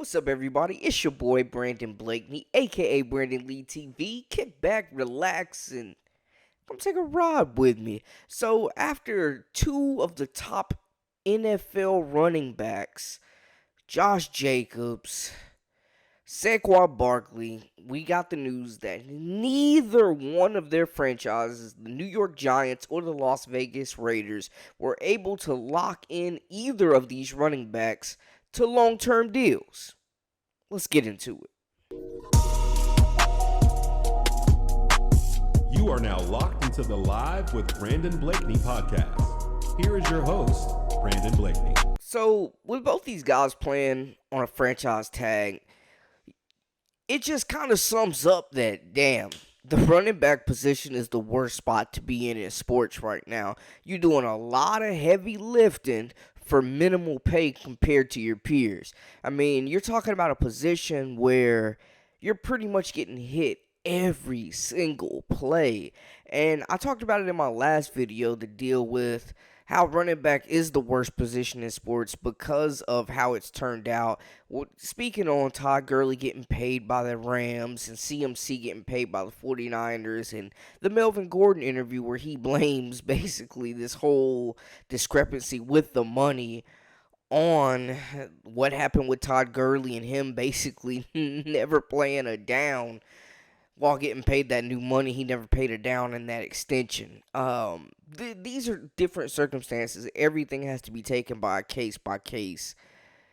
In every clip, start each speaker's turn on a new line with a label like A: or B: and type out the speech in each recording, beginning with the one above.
A: What's up, everybody? It's your boy Brandon Blakeney, aka Brandon Lee TV. Kick back, relax, and come take a ride with me. So, after two of the top NFL running backs, Josh Jacobs, Saquon Barkley, we got the news that neither one of their franchises, the New York Giants or the Las Vegas Raiders, were able to lock in either of these running backs to long-term deals. Let's get into it.
B: You are now locked into the Live with Brandon Blakeney podcast. Here is your host, Brandon Blakeney.
A: So, with both these guys playing on a franchise tag, it just kind of sums up that, damn, the running back position is the worst spot to be in sports right now. You're doing a lot of heavy lifting for minimal pay compared to your peers. I mean, you're talking about a position where you're pretty much getting hit every single play. And I talked about it in my last video to deal with how running back is the worst position in sports because of how it's turned out. Speaking on Todd Gurley getting paid by the Rams and CMC getting paid by the 49ers, and the Melvin Gordon interview where he blames basically this whole discrepancy with the money on what happened with Todd Gurley and him basically never playing a down while getting paid that new money. He never paid a down in that extension. These are different circumstances. Everything has to be taken by a case-by-case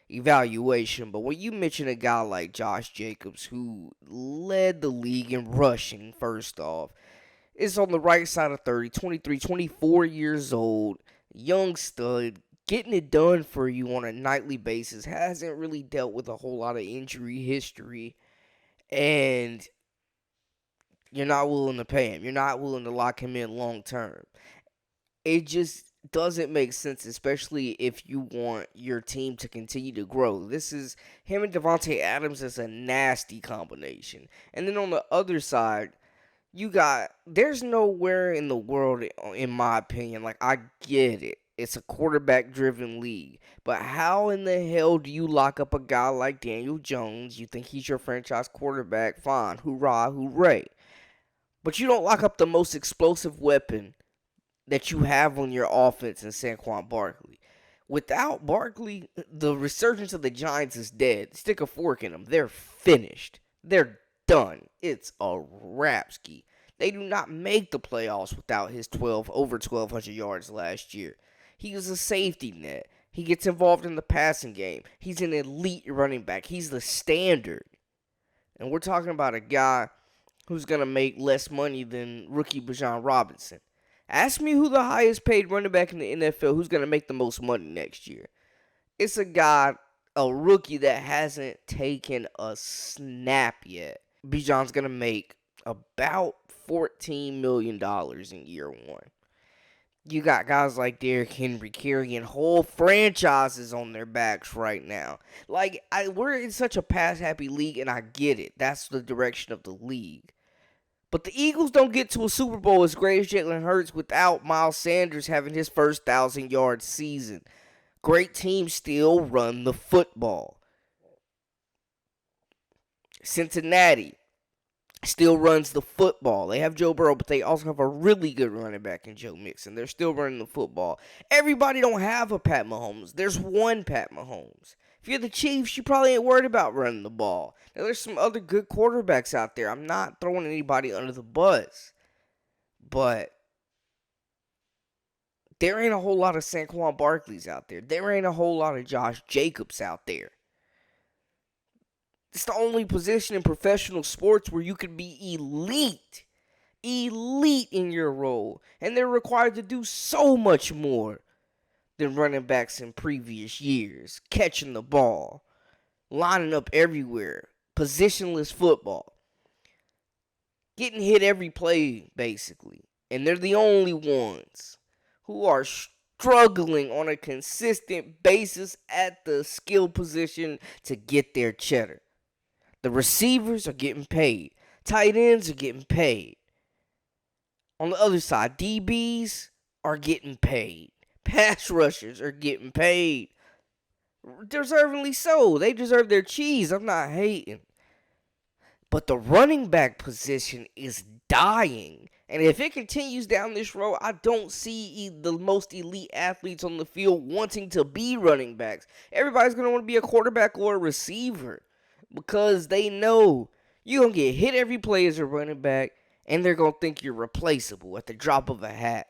A: evaluation. But when you mention a guy like Josh Jacobs, who led the league in rushing, first off, is on the right side of 30, 23, 24 years old, young stud, getting it done for you on a nightly basis, hasn't really dealt with a whole lot of injury history, and you're not willing to pay him. You're not willing to lock him in long term. It just doesn't make sense, especially if you want your team to continue to grow. This is him and Davante Adams is a nasty combination. And then on the other side, there's nowhere in the world, in my opinion, like, I get it. It's a quarterback-driven league. But how in the hell do you lock up a guy like Daniel Jones? You think he's your franchise quarterback? Fine. Hoorah, hooray. But you don't lock up the most explosive weapon that you have on your offense in Saquon Barkley. Without Barkley, the resurgence of the Giants is dead. Stick a fork in them. They're finished. They're done. It's a wrap-ski. They do not make the playoffs without his over 1,200 yards last year. He was a safety net. He gets involved in the passing game. He's an elite running back. He's the standard. And we're talking about a guy who's going to make less money than rookie Bijan Robinson. Ask me who the highest paid running back in the NFL, who's going to make the most money next year. It's a rookie that hasn't taken a snap yet. Bijan's going to make about $14 million in year one. You got guys like Derrick Henry carrying whole franchises on their backs right now. Like, we're in such a pass-happy league, and I get it. That's the direction of the league. But the Eagles don't get to a Super Bowl as great as Jalen Hurts without Miles Sanders having his first 1,000-yard season. Great teams still run the football. Cincinnati still runs the football. They have Joe Burrow, but they also have a really good running back in Joe Mixon. They're still running the football. Everybody don't have a Pat Mahomes. There's one Pat Mahomes. If you're the Chiefs, you probably ain't worried about running the ball. Now, there's some other good quarterbacks out there. I'm not throwing anybody under the bus. But there ain't a whole lot of Saquon Barkleys out there. There ain't a whole lot of Josh Jacobs out there. It's the only position in professional sports where you can be elite in your role. And they're required to do so much more than running backs in previous years. Catching the ball, lining up everywhere, positionless football. Getting hit every play, basically. And they're the only ones who are struggling on a consistent basis at the skill position to get their cheddar. The receivers are getting paid. Tight ends are getting paid. On the other side, DBs are getting paid. Pass rushers are getting paid. Deservingly so. They deserve their cheese. I'm not hating. But the running back position is dying. And if it continues down this road, I don't see the most elite athletes on the field wanting to be running backs. Everybody's going to want to be a quarterback or a receiver because they know you're going to get hit every play as a running back, and they're going to think you're replaceable at the drop of a hat.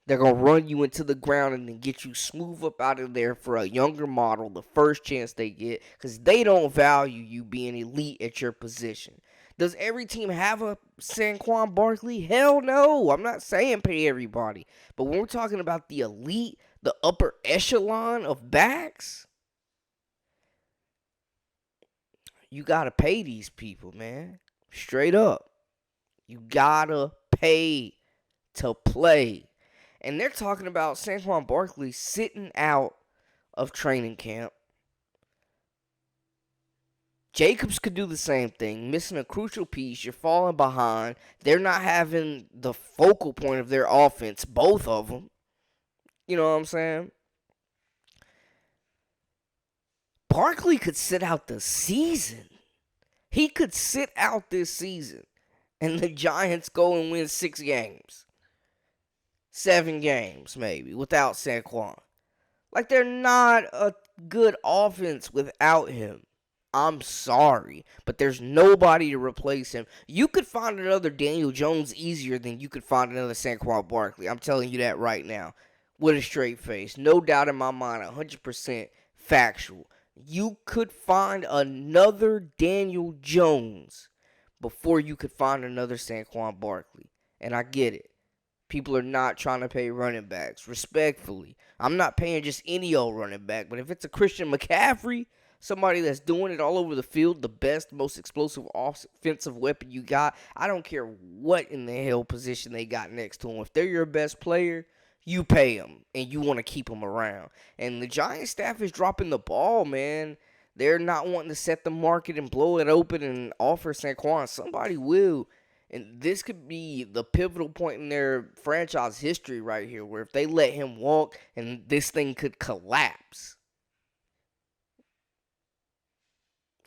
A: They're going to run you into the ground and then get you smooth up out of there for a younger model the first chance they get because they don't value you being elite at your position. Does every team have a Saquon Barkley? Hell no. I'm not saying pay everybody. But when we're talking about the elite, the upper echelon of backs, you got to pay these people, man. Straight up. You got to pay to play. And they're talking about Saquon Barkley sitting out of training camp. Jacobs could do the same thing, missing a crucial piece. You're falling behind. They're not having the focal point of their offense, both of them. You know what I'm saying? Barkley could sit out the season. He could sit out this season, and the Giants go and win 6 games. 7 games, maybe, without Saquon. Like, they're not a good offense without him. I'm sorry, but there's nobody to replace him. You could find another Daniel Jones easier than you could find another Saquon Barkley. I'm telling you that right now with a straight face. No doubt in my mind, 100% factual. You could find another Daniel Jones before you could find another Saquon Barkley. And I get it. People are not trying to pay running backs. Respectfully. I'm not paying just any old running back. But if it's a Christian McCaffrey, somebody that's doing it all over the field, the best, most explosive offensive weapon you got, I don't care what in the hell position they got next to him. If they're your best player, you pay them. And you want to keep them around. And the Giants staff is dropping the ball, man. They're not wanting to set the market and blow it open and offer Saquon. Somebody will. And this could be the pivotal point in their franchise history right here, where if they let him walk, and this thing could collapse.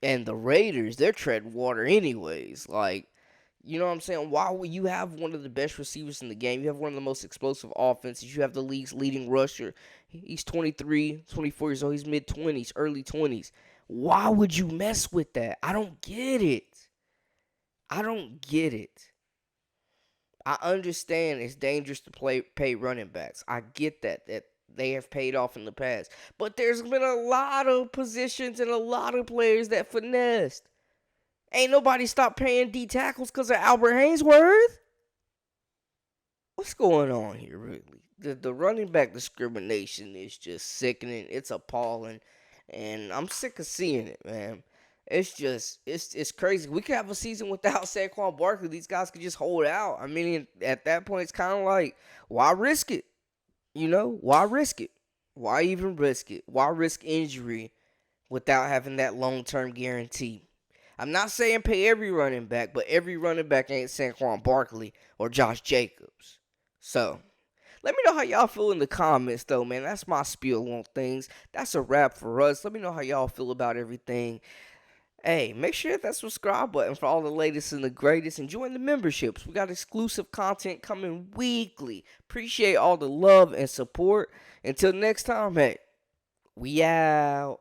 A: And the Raiders, they're treading water anyways. Like, you know what I'm saying? Why would you have one of the best receivers in the game? You have one of the most explosive offenses. You have the league's leading rusher. He's 23, 24 years old. He's mid-20s, early 20s. Why would you mess with that? I don't get it. I don't get it. I understand it's dangerous to pay running backs. I get that they have paid off in the past. But there's been a lot of positions and a lot of players that finessed. Ain't nobody stopped paying D tackles because of Albert Haynesworth. What's going on here, really? The running back discrimination is just sickening. It's appalling. And I'm sick of seeing it, man. It's just, it's crazy. We could have a season without Saquon Barkley. These guys could just hold out. I mean, at that point, it's kind of like, why risk it? You know, why risk it? Why even risk it? Why risk injury without having that long-term guarantee? I'm not saying pay every running back, but every running back ain't Saquon Barkley or Josh Jacobs. So, let me know how y'all feel in the comments, though, man. That's my spiel on things. That's a wrap for us. Let me know how y'all feel about everything. Hey, make sure to hit that subscribe button for all the latest and the greatest. And join the memberships. We got exclusive content coming weekly. Appreciate all the love and support. Until next time, hey, we out.